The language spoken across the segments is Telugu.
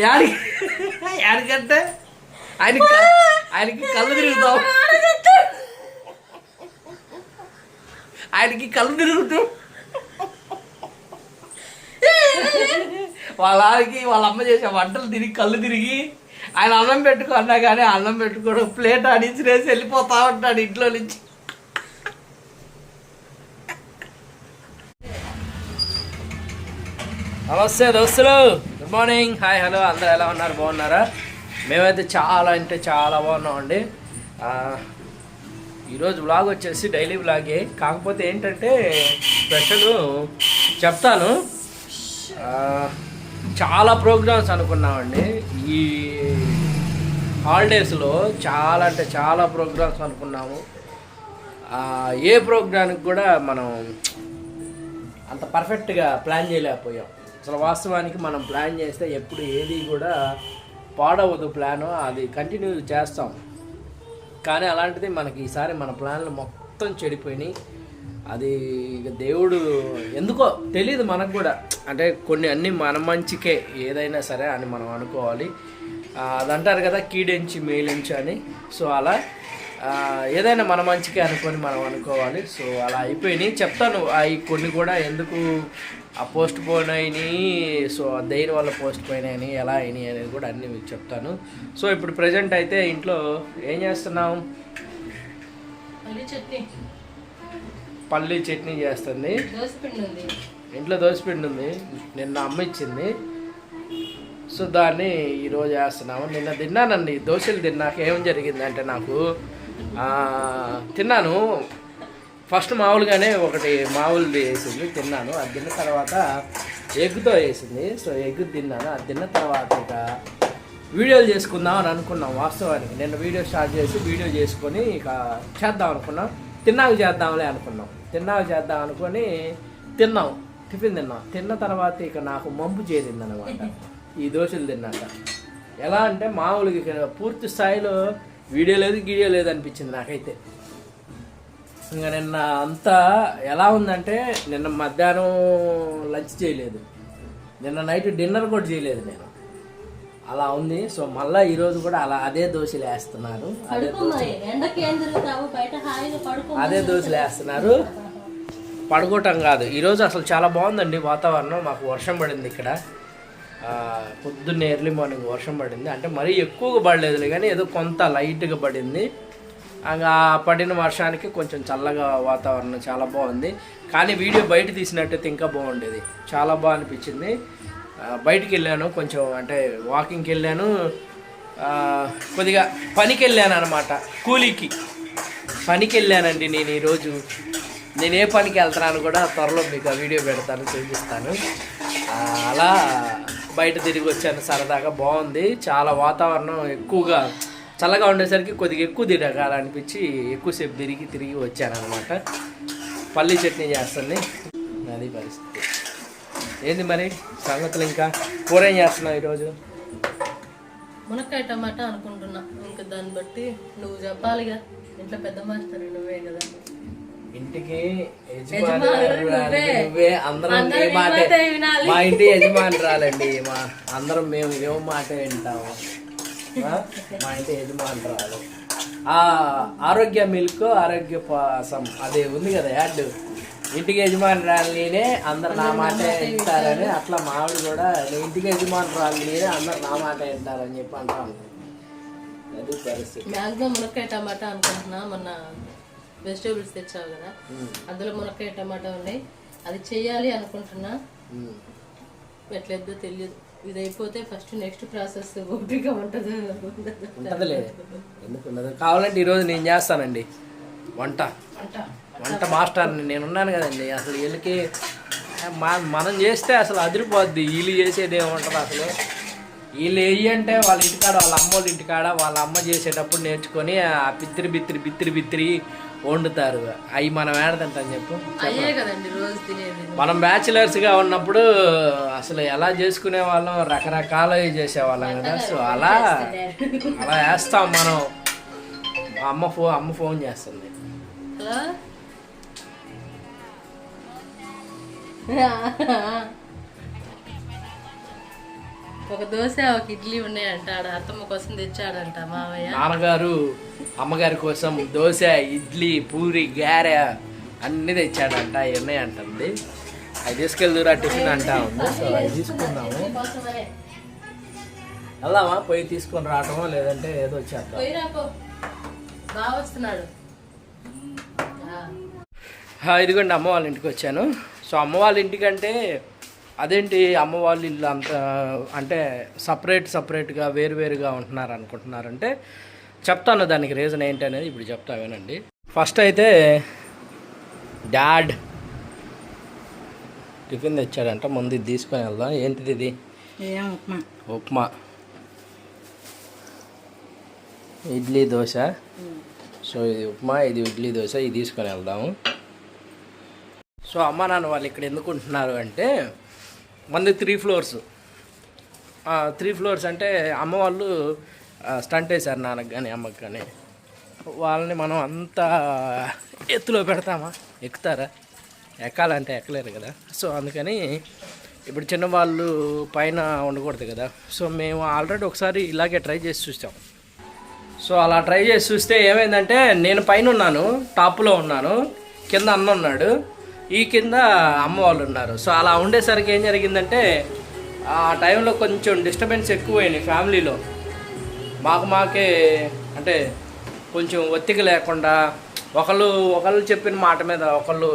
యాడికంటే ఆయనకి కళ్ళు తిరుగుతాం, ఆయనకి కళ్ళు తిరుగుతాం. వాళ్ళ అమ్మ చేసే వంటలు తిరిగి కళ్ళు తిరిగి ఆయన అన్నం పెట్టుకున్నా కానీ అన్నం పెట్టుకోవడం ప్లేట్ అడిచినేసి వెళ్ళిపోతా ఉంటాడు ఇంట్లో నుంచి. నమస్తే దోస్తులు, గుడ్ మార్నింగ్, హాయ్, హలో, అందరూ ఎలా ఉన్నారు? బాగున్నారా? మేమైతే చాలా అంటే చాలా బాగున్నామండి. ఈరోజు వ్లాగ్ వచ్చేసి డైలీ వ్లాగే, కాకపోతే ఏంటంటే స్పెషల్ చెప్తాను. చాలా ప్రోగ్రామ్స్ అనుకున్నామండి ఈ హాలిడేస్లో, చాలా అంటే చాలా ప్రోగ్రామ్స్ అనుకున్నాము. ఏ ప్రోగ్రామ్కి కూడా మనం అంత పర్ఫెక్ట్గా ప్లాన్ చేయలేకపోయాం. అసలు వాస్తవానికి మనం ప్లాన్ చేస్తే ఎప్పుడు ఏది కూడా పాడవద్దు, ప్లాను అది కంటిన్యూ చేస్తాం. కానీ అలాంటిది మనకి ఈసారి మన ప్లాన్లు మొత్తం చెడిపోయినాయి. అది ఇక దేవుడు ఎందుకో తెలియదు మనకు కూడా, అంటే కొన్ని అన్నీ మన మంచికే ఏదైనా సరే అని మనం అనుకోవాలి. అదంటారు కదా కీడెంచి మేలించి అని. సో అలా ఏదైనా మన మంచికే అనుకొని మనం అనుకోవాలి. సో అలా అయిపోయినాయి. చెప్తాను అవి కొన్ని కూడా ఎందుకు పోస్ట్ పోన్ అయినాయి, సో దేని వల్ల పోస్ట్ పోయిన అయినాయి, ఎలా అయినాయి అనేది కూడా అన్నీ మీకు చెప్తాను. సో ఇప్పుడు ప్రజెంట్ అయితే ఇంట్లో ఏం చేస్తున్నాం? పల్లి చట్నీ చేస్తుంది. ఇంట్లో దోసపిండి ఉంది, నిన్న అమ్మ ఇచ్చింది. సో దాన్ని ఈరోజు చేస్తున్నాము. నిన్న తిన్నానండి దోశలు తిన్నాక ఏం జరిగిందంటే నాకు తిన్నాను ఫస్ట్ మామూలుగానే ఒకటి మామూలుది వేసింది తిన్నాను. అది తిన్న తర్వాత ఎగ్తో వేసింది. సో ఎగ్ తిన్నాను. అది తిన్న తర్వాత ఇక వీడియోలు చేసుకుందాం అని అనుకున్నాం. వాస్తవానికి నిన్న వీడియో స్టార్ట్ చేసి వీడియో చేసుకొని ఇక చేద్దాం అనుకున్నాం. తిన్నాక చేద్దాంలే అనుకున్నాం. తిన్నాక చేద్దాం అనుకొని తిన్నాం, టిఫిన్ తిన్నాం. తిన్న తర్వాత ఇక నాకు మంపు చేరింది అనమాట ఈ దోశలు తిన్నాక. ఎలా అంటే మామూలుగా పూర్తి స్థాయిలో వీడియో లేదు గీడియో లేదు అనిపించింది నాకైతే. ఇంకా నిన్న అంతా ఎలా ఉందంటే నిన్న మధ్యాహ్నం లంచ్ చేయలేదు, నిన్న నైట్ డిన్నర్ కూడా చేయలేదు నేను. అలా ఉంది. సో మళ్ళీ ఈరోజు కూడా అలా అదే దోశలు వేస్తున్నారు, అదే దోశలు వేస్తున్నారు. పడుకోవటం కాదు, ఈరోజు అసలు చాలా బాగుందండి వాతావరణం. మాకు వర్షం పడింది ఇక్కడ పొద్దున్నే ఎర్లీ మార్నింగ్ వర్షం పడింది. అంటే మరీ ఎక్కువగా పడలేదు కానీ ఏదో కొంత లైట్గా పడింది. ఇంకా పడిన వర్షానికి కొంచెం చల్లగా వాతావరణం చాలా బాగుంది. కానీ వీడియో బయట తీసినట్టయితే ఇంకా బాగుండేది, చాలా బాగా అనిపించింది. బయటికి వెళ్ళాను కొంచెం, అంటే వాకింగ్కి వెళ్ళాను, కొద్దిగా పనికి వెళ్ళాను అనమాట, కూలీకి పనికి వెళ్ళానండి నేను ఈరోజు. నేను ఏ పనికి వెళ్తున్నాను కూడా త్వరలో మీకు ఆ వీడియో పెడతాను, చూపిస్తాను. అలా బయట తిరిగి వచ్చాను, సరదాగా బాగుంది. చాలా వాతావరణం ఎక్కువగా చల్లగా ఉండేసరికి కొద్దిగా ఎక్కువ తిరగాలనిపించి ఎక్కువసేపు తిరిగి వచ్చాను అనమాట. పల్లి చట్నీ చేస్తుంది, అది పరిస్థితి. ఏంది మరి సంగతులు? ఇంకా కూర ఏం చేస్తున్నావు ఈరోజు? మునక్కాయ టమాటా అనుకుంటున్నా. ఇంకా దాన్ని బట్టి నువ్వు చెప్పాలిగా, ఇంట్లో పెద్ద మాస్టర్ నువ్వే కదా. ఇంటికి నువ్వే, అందరం ఏ మాట, మా ఇంటి యజమానురాలండి. అందరం మేము ఏమో మాట వింటాము. మా ఇంటి యజమానురాలు ఆరోగ్య మిల్క్ ఆరోగ్య పాసం అదే ఉంది కదా యాడ్, ఇంటికి యజమానురాలు నేనే అందరు నా మాట వింటారని. అట్లా మావిడ కూడా ఇంటికి యజమానురాలు నేనే అందరు నా మాట వింటారని చెప్పి అంటాను. అది పరిస్థితి. మ్యాక్సిమం మునక్కాయ టమాటా అనుకుంటున్నా. మొన్న వెజిటేబుల్స్ తెచ్చావు కదా, అందులో మునక్కాయ టమాటా ఉన్నాయి. అది చెయ్యాలి అనుకుంటున్నా, ఎట్లేదో తెలియదు. ఇది అయిపోతే ఫస్ట్ నెక్స్ట్ ప్రాసెస్ ఓపిక ఉంటుందిలే, ఎందుకు కావాలంటే ఈరోజు నేను చేస్తానండి వంట మాస్టర్ని నేనున్నాను కదండి. అసలు వీళ్ళకి మనం చేస్తే అసలు అదిరిపోద్ది, వీళ్ళు చేసేది ఏముంటుంది అసలు. వీళ్ళు ఏవి అంటే వాళ్ళ ఇంటికాడ, వాళ్ళ అమ్మ వాళ్ళ ఇంటికాడ వాళ్ళ అమ్మ చేసేటప్పుడు నేర్చుకొని ఆ బిత్తిరి వండుతారు. అవి మనం ఏడదంటాం చెప్పు. మనం బ్యాచిలర్స్గా ఉన్నప్పుడు అసలు ఎలా చేసుకునే వాళ్ళం, రకరకాలవి చేసేవాళ్ళం కదా. సో అలా వేస్తాం మనం. అమ్మ ఫోన్ చేస్తుంది. ఒక దోశ ఒక ఇడ్లీ ఉన్నాయంట ఆడ అత్తమ్మ కోసం తెచ్చాడంట మావయ్య. నాన్నగారు అమ్మగారి కోసం దోశ, ఇడ్లీ, పూరి, గారె అన్నీ తెచ్చాడంట. ఇవన్నీ అంటుంది. అవి తీసుకెళ్దురా టిఫిన్ అంటా ఉంది. సో అవి తీసుకుందాము. వెళ్దామా? పోయి తీసుకొని రావటమో లేదంటే ఏదో వచ్చేద్దాం. బాగా వస్తున్నాడు. ఇదిగోండి అమ్మ వాళ్ళ ఇంటికి వచ్చాను. సో అమ్మ వాళ్ళ ఇంటికంటే అదేంటి అమ్మ వాళ్ళ ఇల్లు అంత అంటే సపరేట్గా వేరుగా ఉంటున్నారు అనుకుంటున్నారంటే చెప్తాను. దానికి రీజన్ ఏంటి అనేది ఇప్పుడు చెప్తా వినండి. ఫస్ట్ అయితే డాడ్ టిఫిన్ తెచ్చాడంట. ముందు ఇది తీసుకొని వెళ్దాం. ఏంటిది ఇది? ఉప్మా, ఇడ్లీ, దోశ. సో ఇది ఉప్మా, ఇది ఇడ్లీ, దోశ. ఇది తీసుకొని వెళ్దాము. సో అమ్మ నాన్న వాళ్ళు ఇక్కడ ఎందుకు ఉంటున్నారు అంటే మంది 3 ఫ్లోర్స్. 3 ఫ్లోర్స్ అంటే అమ్మ వాళ్ళు స్టంట్ వేశారు నాన్నకు కానీ అమ్మకి కానీ. వాళ్ళని మనం అంత ఎత్తులో పెడతామా? ఎక్కుతారా? ఎక్కాలంటే ఎక్కలేరు కదా. సో అందుకని ఇప్పుడు చిన్నవాళ్ళు పైన ఉండకూడదు కదా. సో మేము ఆల్రెడీ ఒకసారి ఇలాగే ట్రై చేసి చూసాం. సో అలా ట్రై చేసి చూస్తే ఏమైందంటే నేను పైన ఉన్నాను, టాప్లో ఉన్నాను, కింద అన్న ఉన్నాడు, ఈ కింద అమ్మ వాళ్ళు ఉన్నారు. సో అలా ఉండేసరికి ఏం జరిగిందంటే ఆ టైంలో కొంచెం డిస్టర్బెన్స్ ఎక్కువైనాయి ఫ్యామిలీలో. మాకే అంటే కొంచెం ఒత్తిడి లేకుండా ఒకళ్ళు చెప్పిన మాట మీద ఒకళ్ళు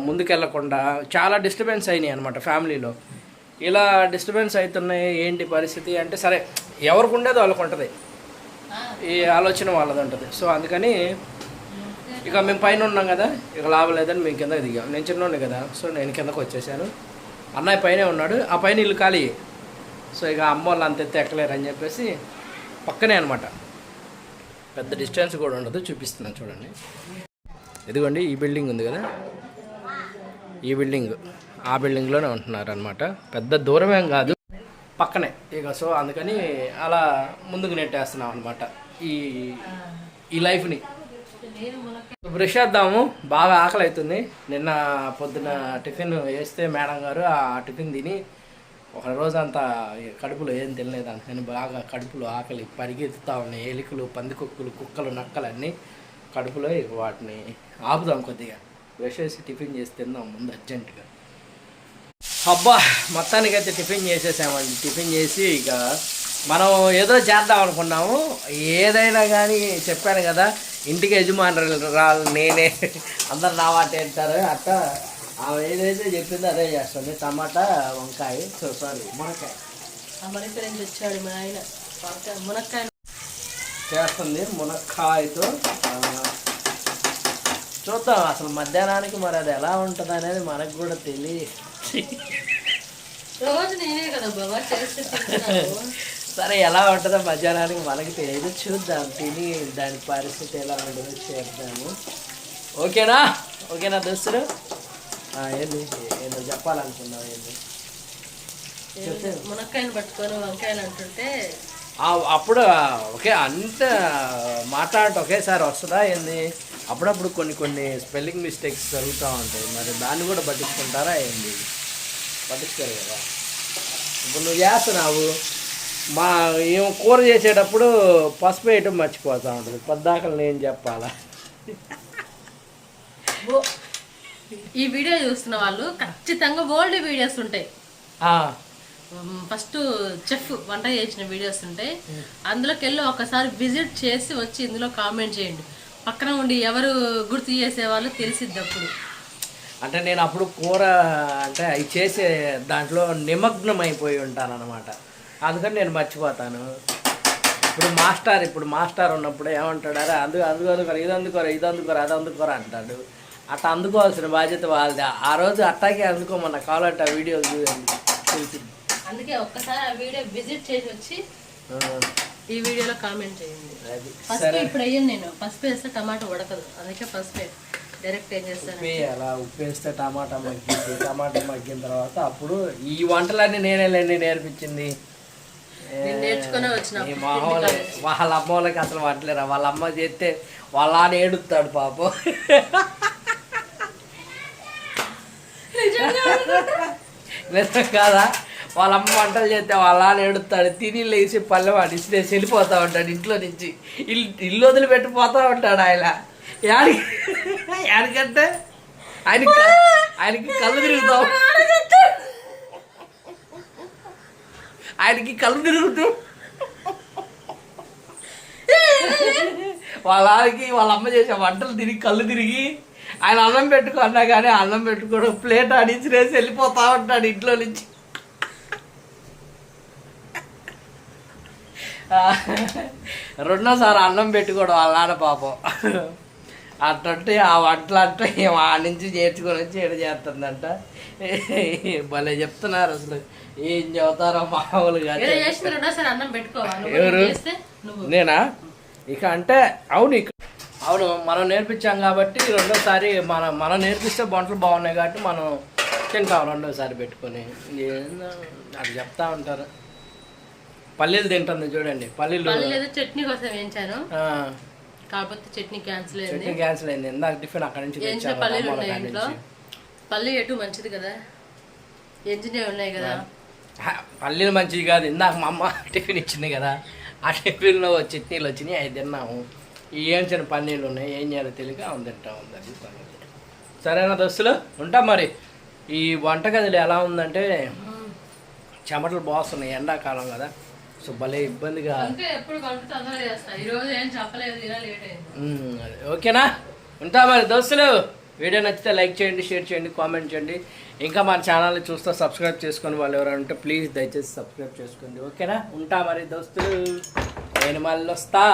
ముందుకెళ్ళకుండా చాలా డిస్టర్బెన్స్ అయినాయి అనమాట ఫ్యామిలీలో. ఇలా డిస్టర్బెన్స్ అవుతున్నాయి. ఏంటి పరిస్థితి అంటే సరే ఎవరికి ఉండేది వాళ్ళకు ఉంటుంది, ఈ ఆలోచన వాళ్ళది ఉంటుంది. సో అందుకని ఇక మేము పైన ఉన్నాం కదా, ఇక లాభం లేదని మేము కిందకి దిగాం. నేను చిన్నోండి కదా, సో నేను కిందకు వచ్చేసాను. అన్నయ్య పైనే ఉన్నాడు. ఆ పైన ఇల్లు ఖాళీ. సో ఇక అమ్మ వాళ్ళు అంత ఎత్తే ఎక్కలేరు అని చెప్పేసి పక్కనే అనమాట, పెద్ద డిస్టెన్స్ కూడా ఉండదు. చూపిస్తున్నాను చూడండి. ఇదిగోండి ఈ బిల్డింగ్ ఉంది కదా, ఈ బిల్డింగ్ ఆ బిల్డింగ్లోనే ఉంటున్నారు అనమాట. పెద్ద దూరమేం కాదు, పక్కనే. ఇక సో అందుకని అలా ముందుకు నెట్టేస్తున్నాం అనమాట ఈ లైఫ్ని. బ్రష్ చేద్దాము, బాగా ఆకలి అవుతుంది. నిన్న పొద్దున టిఫిన్ వేస్తే మేడం గారు ఆ టిఫిన్ తిని ఒక రోజంతా కడుపులో ఏం తినలేదు. అందుకని బాగా కడుపులో ఆకలి పరిగెత్తుతూ ఉన్నాయి. ఎలుకలు, పందికొక్కులు, కుక్కలు, నక్కలు అన్నీ కడుపులో. వాటిని ఆపుదాం కొద్దిగా. బ్రష్ చేసి టిఫిన్ చేసి తిందాం ముందు అర్జెంటుగా. అబ్బా మొత్తానికైతే టిఫిన్ చేసేసామండి. టిఫిన్ చేసి ఇక మనం ఏదో చేద్దాం అనుకున్నాము. ఏదైనా కానీ చెప్పాను కదా, ఇంటికి యజమానులు రాళ్ళు నేనే, అందరు నా మాట ఏంటారు. అట్లా ఆమె ఏదైతే చెప్పిందో అదే చేస్తుంది. టమాటా, వంకాయ, మునక్కాయ తెచ్చాడు మా ఆయన. మునక్కాయ చేస్తుంది. మునక్కాయతో చూద్దాం అసలు మధ్యాహ్నానికి మరి అది ఎలా ఉంటుంది అనేది మనకు కూడా తెలియదు. రోజు నేనే కదా బాబా చేస్తే సరే ఎలా ఉంటుందో మధ్యాహ్నానికి మనకి తెలియదు. చూద్దాం, తిని దాని పరిస్థితి ఎలా ఉంటుందో చేద్దాము. ఓకేనా? ఓకేనా దోస్తులు? ఏంది ఏదో చెప్పాలనుకున్నావు? ఏంది మునక్కాయలు పట్టుకొని వంకాయలు అంటుంటే అప్పుడు ఓకే అంత మాట్లాడటం ఒకేసారి వస్తుందా ఏంది? అప్పుడప్పుడు కొన్ని స్పెల్లింగ్ మిస్టేక్స్ జరుగుతూ ఉంటాయి. మరి దాన్ని కూడా పట్టించుకుంటారా ఏంది? పట్టించుకోరు కదా. ఇప్పుడు నువ్వు చేస్తున్నావు, ఏం కూర చేసేటప్పుడు పసుపు వేయటం మర్చిపోతూ ఉంటుంది. పద్దాకలు నేను చెప్పాలా? ఈ వీడియో చూస్తున్న వాళ్ళు ఖచ్చితంగా ఓల్డ్ వీడియోస్ ఉంటాయి. ఫస్ట్ చెఫ్ వంట చేసిన వీడియోస్ ఉంటాయి. అందులోకి వెళ్ళి ఒకసారి విజిట్ చేసి వచ్చి ఇందులో కామెంట్ చేయండి. పక్కన ఉండి ఎవరు గుర్తు చేసేవాళ్ళు తెలిసిద్ది అప్పుడు. అంటే నేను అప్పుడు కూర అంటే అవి చేసే దాంట్లో నిమగ్నం అయిపోయి ఉంటాను అనమాట. అందుకని నేను మర్చిపోతాను. ఇప్పుడు మాస్టర్ ఉన్నప్పుడు ఏమంటాడు, అరే అందుకోరా ఇది అందుకోరా అది అందుకోరా అంటాడు. అట్లా అందుకోవాల్సిన బాధ్యత వాళ్ళది. ఆ రోజు అట్టాకే అందుకోమన్నా కావాలంటే ఆ వీడియో తెలిసింది. అందుకే ఒక్కసారి ఆ వీడియో విజిట్ చేసి వచ్చి ఈ వీడియోలో కామెంట్ చేయండి. పసుపు ఇప్పుడు వేయండి. నేను పసుపు వేస్తే టమాటా ఉడకదు, అందుకే పసుపు డైరెక్ట్ ఏం చేస్తాను అలా ఉప్పు వేస్తే టమాటా మగ్గింది. టమాటా మగ్గిన తర్వాత అప్పుడు ఈ వంటలన్నీ నేనేలేండి నేర్పించింది. నేర్చుకునే వచ్చిన వాళ్ళ అమ్మ వాళ్ళకి అసలు వంటలేరా. వాళ్ళ అమ్మ చేస్తే వాళ్ళ నాన్న ఏడుస్తాడు పాపం. నిజం కాదా? వాళ్ళ అమ్మ వంటలు చేస్తే వాళ్ళ నాన్న ఏడుస్తాడు, తిని లేచి పల్లె వాడు ఇసిరేసి వెళ్ళిపోతా ఉంటాడు ఇంట్లో నుంచి. ఇల్లు వదిలిపెట్టిపోతా ఉంటాడు ఆయన. యాడికంటే ఆయనకి కళ్ళు తిరుగుతాం, ఆయనకి కళ్ళు తిరుగుతూ వాళ్ళ అమ్మ చేసే వంటలు తిరిగి కళ్ళు తిరిగి ఆయన అన్నం పెట్టుకున్నా కానీ అన్నం పెట్టుకోవడం ప్లేట్ అడిచిరేసి వెళ్ళిపోతా ఉంటాడు ఇంట్లో నుంచి. రెండోసారి అన్నం పెట్టుకోవడం వాళ్ళ నాన్న పాపం. అట్లంటే ఆ వంటలు అంటే ఆ నుంచి నేర్చుకొని వచ్చి ఏడు చేస్తుందంట. భలే చెప్తున్నారు అసలు, ఏం చెబుతారో మామూలుగా. ఎవరు? నేనా? ఇక అంటే అవును మనం నేర్పించాం కాబట్టి రెండోసారి మనం నేర్పిస్తే వంటలు బాగున్నాయి కాబట్టి మనం తింటాం రెండోసారి పెట్టుకొని. అది చెప్తా ఉంటారు. పల్లీలు తింటుంది చూడండి, పల్లీలు చట్నీ కోసం వేయించాను, కాకపోతే చట్నీ క్యాన్సిల్ అయింది. ఇందాక టిఫిన్ అక్కడి నుంచి పల్లీలు ఉన్నాయి ఇంట్లో. పల్లి ఎటు మంచిది కదా, ఎంజినే ఉన్నాయి కదా. పల్లీలు మంచిది కాదు, ఇందాక మా అమ్మ టిఫిన్ ఇచ్చింది కదా, ఆ టిఫిన్లో చట్నీలు వచ్చినాయి, అవి తిన్నాము. ఏం చిన్న పన్నీళ్ళు ఉన్నాయి, ఏం చేయాలో తెలియక తింటాం. సరేనా దోస్తులు, ఉంటాం మరి. ఈ వంటగదిలో ఎలా ఉందంటే చెమటలు బాగున్నాయి, ఎండాకాలం కదా, సో భలే ఇబ్బందిగా. ఓకేనా, ఉంటా మరి దోస్తులు. వీడియో నచ్చితే లైక్ చేయండి, షేర్ చేయండి, కామెంట్ చేయండి. ఇంకా మన ఛానల్ని చూస్తే సబ్స్క్రైబ్ చేసుకొని వాళ్ళు ఎవరైనా ఉంటే ప్లీజ్ దయచేసి సబ్స్క్రైబ్ చేసుకోండి. ఓకేనా, ఉంటా మరి దోస్తులు, నేను మళ్ళీ వస్తా.